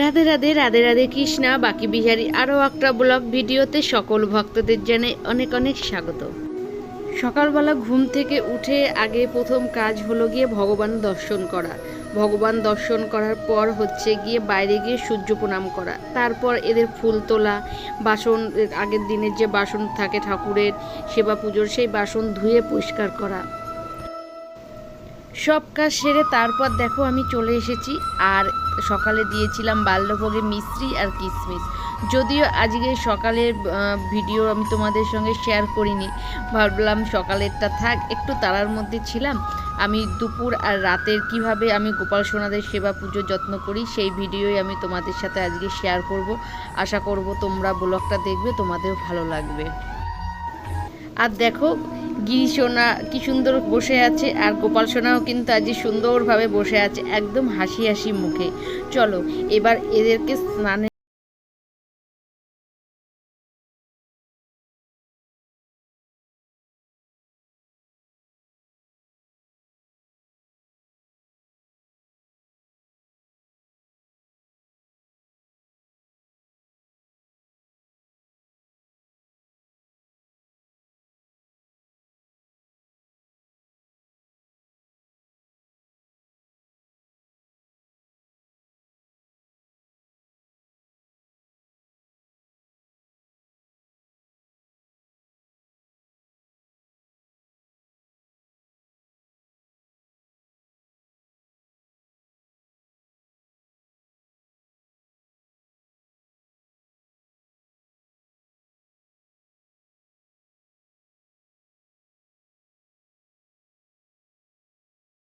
রাধে রাধে রাধে রাধে কৃষ্ণা বাকি বিহারি আরও একটা ব্লগ ভিডিওতে সকল ভক্তদের জানাই অনেক অনেক স্বাগত। সকালবেলা ঘুম থেকে উঠে আগে প্রথম কাজ হলো গিয়ে ভগবান দর্শন করা। ভগবান দর্শন করার পর হচ্ছে গিয়ে বাইরে গিয়ে সূর্য প্রণাম করা, তারপর এদের ফুল তোলা, বাসন আগের দিনের যে বাসন থাকে ঠাকুরের সেবা পুজোর সেই বাসন ধুয়ে পরিষ্কার করা, সব কাজ সেরে তারপর দেখো আমি চলে এসেছি। আর সকালে দিয়েছিলাম বাল্যভোগে মিশ্রি আর কিশমিশ। যদিও আজকে সকালের ভিডিও আমি তোমাদের সঙ্গে শেয়ার করিনি, ভাবলাম সকালেরটা থাক, একটু তাড়ার মধ্যে ছিলাম। আমি দুপুর আর রাতের কিভাবে আমি গোপাল সোনাদের সেবা পুজো যত্ন করি সেই ভিডিওই আমি তোমাদের সাথে আজকে শেয়ার করব। আশা করব তোমরা ব্লগটা দেখবে, তোমাদের ভালো লাগবে। আর দেখো গিরি সোনা কি সুন্দর বসে আছে, আর গোপাল সোনাও কিন্তু আজ সুন্দরভাবে বসে আছে একদম হাসি হাসি মুখে। চলো এবার এদেরকে স্নানে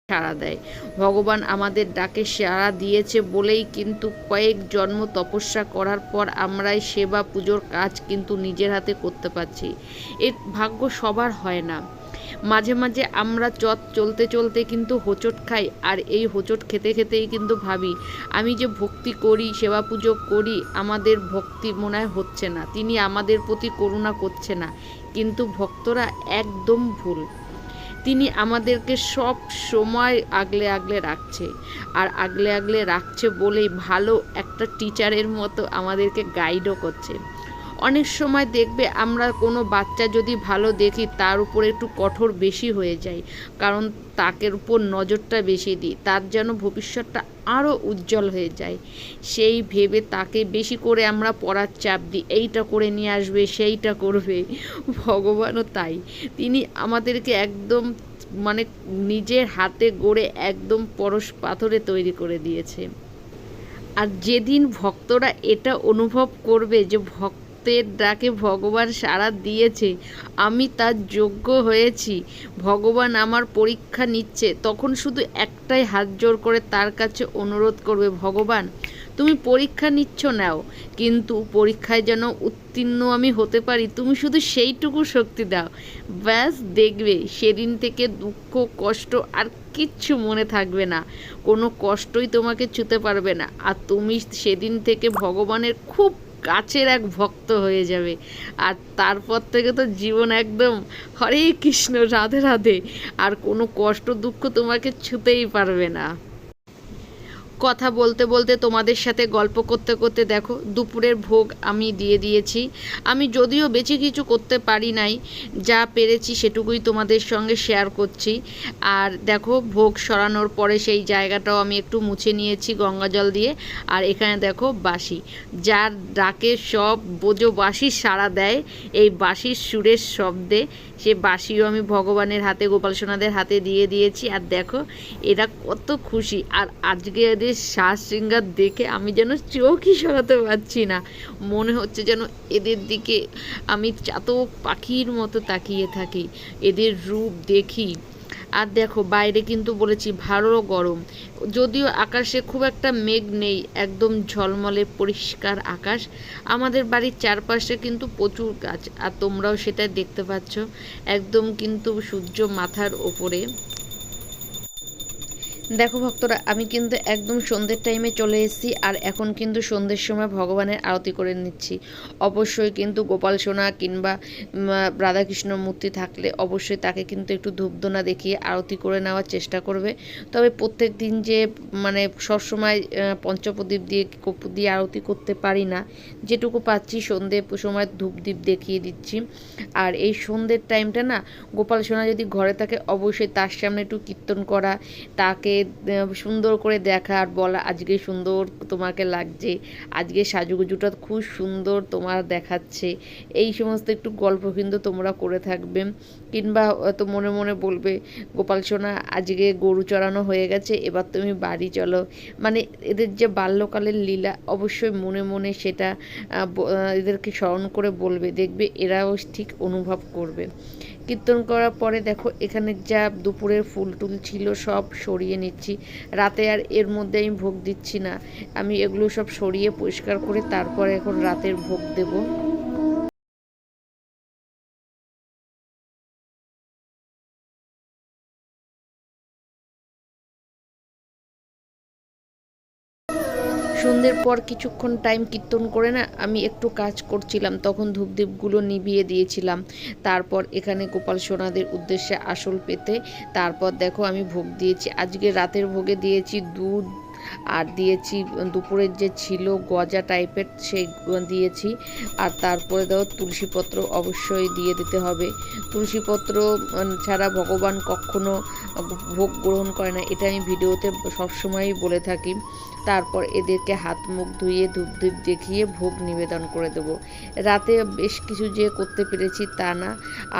সাড়া দেয়। ভগবান আমাদের ডাকে সাড়া দিয়েছে বলেই কিন্তু কয়েক জন্ম তপস্যা করার পর আমরা এই সেবা পুজোর কাজ কিন্তু নিজের হাতে করতে পারছি। এর ভাগ্য সবার হয় না। মাঝে মাঝে আমরা চলতে চলতে কিন্তু হোঁচট খাই, আর এই হোঁচট খেতে খেতেই কিন্তু ভাবি আমি যে ভক্তি করি, সেবা পুজো করি, আমাদের ভক্তি মনে হয় হচ্ছে না, তিনি আমাদের প্রতি করুণা করছে না। কিন্তু ভক্তরা একদম ভুল। তিনি আমাদেরকে সব সময় আগলে আগলে রাখছে, আর আগলে আগলে রাখছে বলেই ভালো একটা টিচারের মতো আমাদেরকে গাইডও করছে। অনেক সময় দেখবে আমরা কোনো বাচ্চা যদি ভালো দেখি তার উপরে একটু কঠোর বেশি হয়ে যায়, কারণ তাকের উপর নজরটা বেশি দিই, তার যেন ভবিষ্যৎটা আরও উজ্জ্বল হয়ে যায় সেই ভেবে তাকে বেশি করে আমরা পড়ার চাপ দিই, এইটা করে নিয়ে আসবে, সেইটা করবে। ভগবানও তাই, তিনি আমাদেরকে একদম মানে নিজের হাতে গড়ে একদম পরশ পাথরে তৈরি করে দিয়েছে। আর যেদিন ভক্তরা এটা অনুভব করবে যে ভক্তের ডাকে ভগবান সাড়া দিয়েছে, আমি তার যোগ্য হয়েছি, ভগবান আমার পরীক্ষা নিচ্ছে, তখন শুধু একটাই হাত জোড় করে তার কাছে অনুরোধ করবে, ভগবান তুমি পরীক্ষা নিচ্ছ নাও, কিন্তু পরীক্ষায় যেন উত্তীর্ণ আমি হতে পারি, তুমি শুধু সেইটুকু শক্তি দাও। ব্যাস দেখবে সেদিন থেকে দুঃখ কষ্ট আর কিচ্ছু মনে থাকবে না, কোনো কষ্টই তোমাকে ছুঁতে পারবে না, আর তুমি সেদিন থেকে ভগবানের খুব কাছের এক ভক্ত হয়ে যাবে। আর তারপর থেকে তো জীবন একদম হরে কৃষ্ণ রাধে রাধে, আর কোনো কষ্ট দুঃখ তোমাকে ছুঁতেই পারবে না। কথা বলতে বলতে তোমাদের সাথে গল্প করতে করতে দেখো দুপুরের ভোগ আমি দিয়ে দিয়েছি। আমি যদিও বেশি কিছু করতে পারি নাই, যা পেরেছি সেটুকুই তোমাদের সঙ্গে শেয়ার করছি। আর দেখো ভোগ সরানোর পরে সেই জায়গাটাও আমি একটু মুছে নিয়েছি গঙ্গা জল দিয়ে। আর এখানে দেখো বাঁশি, যার ডাকে সব বোঝো বাঁশি সাড়া দেয় এই বাঁশির সুরের শব্দে, সে বাঁশিও আমি ভগবানের হাতে গোপাল সোনাদের হাতে দিয়ে দিয়েছি। আর দেখো এরা কত খুশি, আর আজকে এদের সাজ শৃঙ্গার দেখে আমি যেন চোখই সরাতে পারছি না, মনে হচ্ছে যেন এদের দিকে আমি চাতক পাখির মতো তাকিয়ে থাকি, এদের রূপ দেখি। আর দেখো বাইরে কিন্তু বলেছি ভালো গরম, যদিও আকাশে খুব একটা মেঘ নেই, একদম ঝলমলে পরিষ্কার আকাশ। আমাদের বাড়ির চারপাশে কিন্তু প্রচুর গাছ, আর তোমরাও সেটা দেখতে পাচ্ছ, একদম কিন্তু সূর্য মাথার ওপরে। দেখো ভক্তরা, আমি কিন্তু একদম সন্ধ্যের টাইমে চলে এসেছি, আর এখন কিন্তু সন্ধ্যের সময় ভগবানের আরতি করে নিচ্ছি। অবশ্যই কিন্তু গোপাল সোনা কিংবা রাধাকৃষ্ণ মূর্তি থাকলে অবশ্যই তাকে কিন্তু একটু ধূপধুনা দেখিয়ে আরতি করে নেওয়ার চেষ্টা করবে। তবে প্রত্যেক দিন যে মানে সবসময় পঞ্চপ্রদীপ দিয়ে কর্পূর দিয়ে আরতি করতে পারি না, যেটুকু পাচ্ছি সন্ধ্যে সময় ধূপদীপ দেখিয়ে দিচ্ছি। আর এই সন্ধ্যের টাইমটা না, গোপাল সোনা যদি ঘরে থাকে অবশ্যই তার সামনে একটু কীর্তন করা, তাকে সুন্দর করে দেখা আর বলা আজকে সুন্দর তোমাকে লাগছে, আজকে সাজুগুজুটা খুব সুন্দর তোমার দেখাচ্ছে, এই সমস্ত একটু গল্প কিন্তু তোমরা করে থাকবে। কিংবা তো মনে মনে বলবে গোপাল সোনা আজকে গরু চড়ানো হয়ে গেছে, এবার তুমি বাড়ি চলো। মানে এদের যে বাল্যকালের লীলা অবশ্যই মনে মনে সেটা এদেরকে স্মরণ করে বলবে, দেখবে এরাও ঠিক অনুভব করবে। কীর্তন করার পরে দেখো এখানে যা দুপুরের ফুল টুল ছিল সব সরিয়ে নিচ্ছি। রাতে আর এর মধ্যে আমি ভোগ দিচ্ছি না, আমি এগুলো সব সরিয়ে পরিষ্কার করে তারপরে এখন রাতের ভোগ দেব। সন্ধ্যের পর কিছুক্ষণ টাইম কীর্তন করে না আমি একটু কাজ করছিলাম, তখন ধূপদীপগুলো নিভিয়ে দিয়েছিলাম। তারপর এখানে গোপাল সোনাদের উদ্দেশ্যে আসল পেতে তারপর দেখো আমি ভোগ দিয়েছি। আজকে রাতের ভোগে দিয়েছি দুধ, আর দিয়েছি দুপুরের যে ছিল গজা টাইপের সেই দিয়েছি। আর তারপরে দাও তুলসীপত্র অবশ্যই দিয়ে দিতে হবে। তুলসীপত্র ছাড়া ভগবান কখনো ভোগ গ্রহণ করে না, এটা আমি ভিডিওতে সবসময়ই বলে থাকি। তারপর এদেরকে হাত মুখ ধুয়ে ধূপদীপ দেখিয়ে ভোগ নিবেদন করে দেব। রাতে বেশ কিছু যে করতে পেরেছি তা না।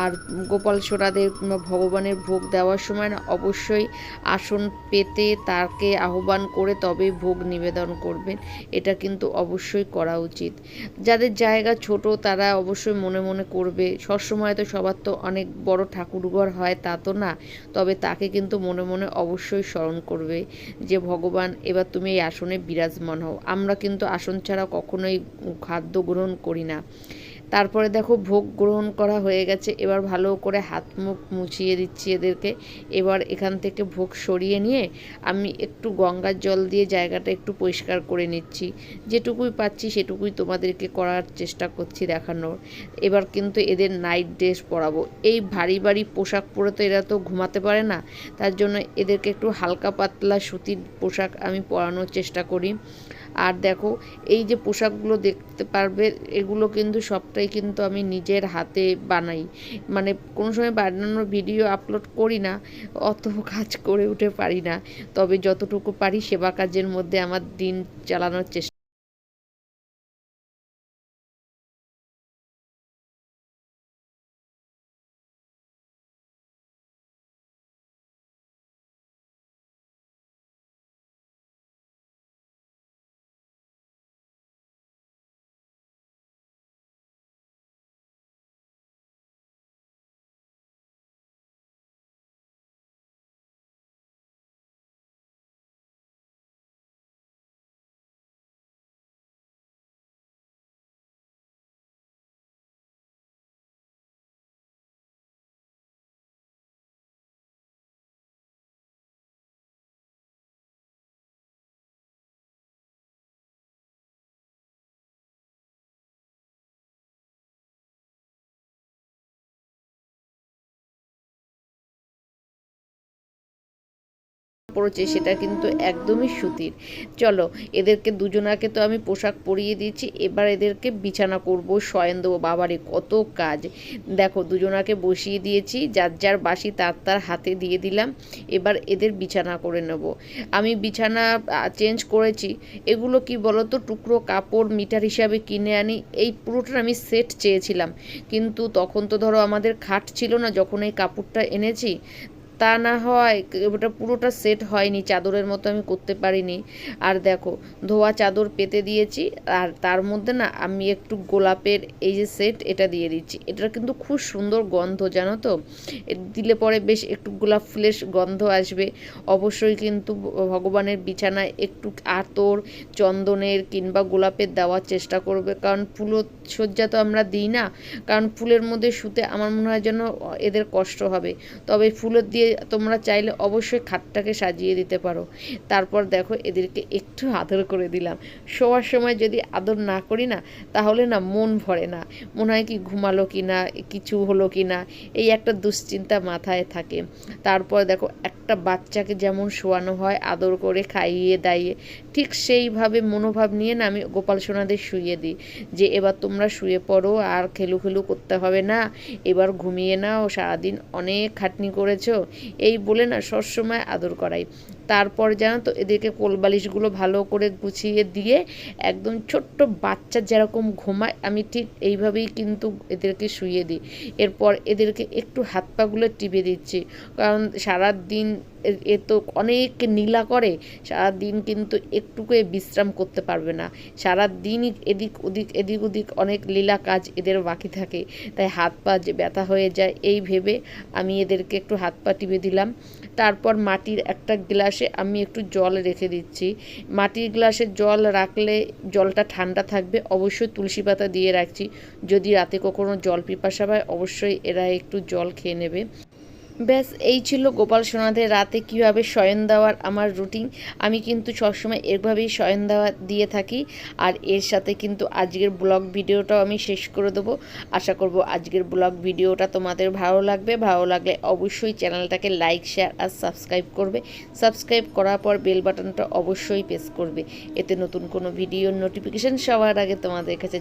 আর গোপাল সোনাদের ভগবানের ভোগ দেওয়ার সময় না অবশ্যই আসন পেতে তাকে আহ্বান করে তবেই ভোগ নিবেদন করবেন, এটা কিন্তু অবশ্যই করা উচিত। যাদের জায়গা ছোট তারা অবশ্যই মনে মনে করবে, সবসময় তো সবার তো অনেক বড় ঠাকুরঘর হয় তা তো না, তবে তাকে কিন্তু মনে মনে অবশ্যই স্মরণ করবে যে ভগবান এবার তুমি এই আসনে বিরাজমান হও। আমরা কিন্তু আসন ছাড়া কখনোই খাদ্য গ্রহণ করি না। তারপরে দেখো ভোগ গ্রহণ করা হয়ে গেছে, এবার ভালো করে হাত মুখ মুছিয়ে দিচ্ছি এদেরকে। এবার এখান থেকে ভোগ সরিয়ে নিয়ে আমি একটু গঙ্গার জল দিয়ে জায়গাটা একটু পরিষ্কার করে নিচ্ছি। যেটুকুই পাচ্ছি সেটুকুই তোমাদেরকে করার চেষ্টা করছি দেখানোর। এবার কিন্তু এদের নাইট ড্রেস পরাবো। এই ভারী ভারী পোশাক পরে তো এরা তো ঘুমাতে পারে না, তার জন্য এদেরকে একটু হালকা পাতলা সুতির পোশাক আমি পরানোর চেষ্টা করি। আর দেখো এই যে পোশাকগুলো দেখতে পারবে এগুলো কিন্তু সবটাই কিন্তু আমি নিজের হাতে বানাই, মানে কোনো সময় বানানোর ভিডিও আপলোড করি না, অত কাজ করে উঠে পারি না। তবে যতটুকু পারি সেবা কাজের মধ্যে আমার দিন চালানোর চেষ্টা। পড়েছে সেটা কিন্তু একদমই সুতির। চলো এদেরকে দুজনাকে তো আমি পোশাক পরিয়ে দিয়েছি, এবার এদেরকে বিছানা করব, শয়ন দেবো। বাবারে কত কাজ! দেখো দুজনাকে বসিয়ে দিয়েছি, যার যার বাসি তার তার হাতে দিয়ে দিলাম। এবার এদের বিছানা করে নেব। আমি বিছানা চেঞ্জ করেছি। এগুলো কি বলো তো, টুকরো কাপড় মিটার হিসাবে কিনে আনি, এই পুরোটার আমি সেট চেয়েছিলাম, কিন্তু তখন তো ধরো আমাদের খাট ছিল না যখন এই কাপড়টা এনেছি, তা না হয় ওটা পুরোটা সেট হয়নি, চাদরের মতো আমি করতে পারিনি। আর দেখো ধোয়া চাদর পেতে দিয়েছি, আর তার মধ্যে না আমি একটু গোলাপের এই যে সেট এটা দিয়ে দিচ্ছি। এটার কিন্তু খুব সুন্দর গন্ধ জানো তো, দিলে পরে বেশ একটু গোলাপ ফুলের গন্ধ আসবে। অবশ্যই কিন্তু ভগবানের বিছানায় একটু আতর, চন্দনের কিংবা গোলাপের দেওয়ার চেষ্টা করবে, কারণ ফুলসজ্জা তো আমরা দিই না, কারণ ফুলের মধ্যে শুতে আমার মনে হয় যেন এদের কষ্ট হবে। তবে ফুলের দিয়ে তোমরা চাইলে অবশ্যই খাটটাকে সাজিয়ে দিতে পারো। তারপর দেখো এদেরকে একটু আদর করে দিলাম। শোয়ার সময় যদি আদর না করি না, তাহলে না মন ভরে না, মনে হয় কি ঘুমালো কি না, কিছু হলো কি না, এই একটা দুশ্চিন্তা মাথায় থাকে। তারপর দেখো একটা বাচ্চাকে যেমন শোয়ানো হয় আদর করে খাইয়ে দাইয়ে, ঠিক সেইভাবে মনোভাব নিয়ে না আমি গোপাল সোনাদের শুইয়ে দিই, যে এবার তোমরা শুয়ে পড়ো, আর খেলু খেলু করতে হবে না, এবার ঘুমিয়ে নাও, সারাদিন অনেক খাটনি করেছো, এই বলে না সবসময় আদর করাই। তারপর জানো তো এদেরকে কোলবালিশগুলো ভালো করে গুছিয়ে দিয়ে একদম ছোট্ট বাচ্চা যেরকম ঘুমায় আমি ঠিক এইভাবেই কিন্তু এদেরকে শুইয়ে দিই। এরপর এদেরকে একটু হাত পাগুলো টিপে দিচ্ছি, কারণ সারাদিন এ তো অনেক নীলা করে, সারাদিন কিন্তু একটুকু বিশ্রাম করতে পারবে না, সারাদিনই এদিক ওদিক অনেক লীলা কাজ এদের বাকি থাকে, তাই হাত পা যে ব্যথা হয়ে যায় এই ভেবে আমি এদেরকে একটু হাত পা টিপে দিলাম। তারপর মাটির একটা গ্লাসে আমি একটু জল রেখে দিচ্ছি। মাটির গ্লাসে জল রাখলে জলটা ঠান্ডা থাকবে, অবশ্যই তুলসী পাতা দিয়ে রাখছি, যদি রাতে কখনো জল পিপাসা পায় অবশ্যই এরা একটু জল খেয়ে নেবে। ব্যাস এই ছিল গোপাল সোনাদের রাতে কীভাবে শয়ন দেওয়ার আমার রুটিন। আমি কিন্তু সবসময় এভাবেই শয়ন দেওয়া দিয়ে থাকি। আর এর সাথে কিন্তু আজকের ব্লগ ভিডিওটাও আমি শেষ করে দেবো। আশা করব আজকের ব্লগ ভিডিওটা তোমাদের ভালো লাগবে। ভালো লাগলে অবশ্যই চ্যানেলটাকে লাইক, শেয়ার আর সাবস্ক্রাইব করবে। সাবস্ক্রাইব করার পর বেল বাটনটা অবশ্যই প্রেস করবে, এতে নতুন কোনো ভিডিওর নোটিফিকেশান সবার আগে তোমাদের কাছে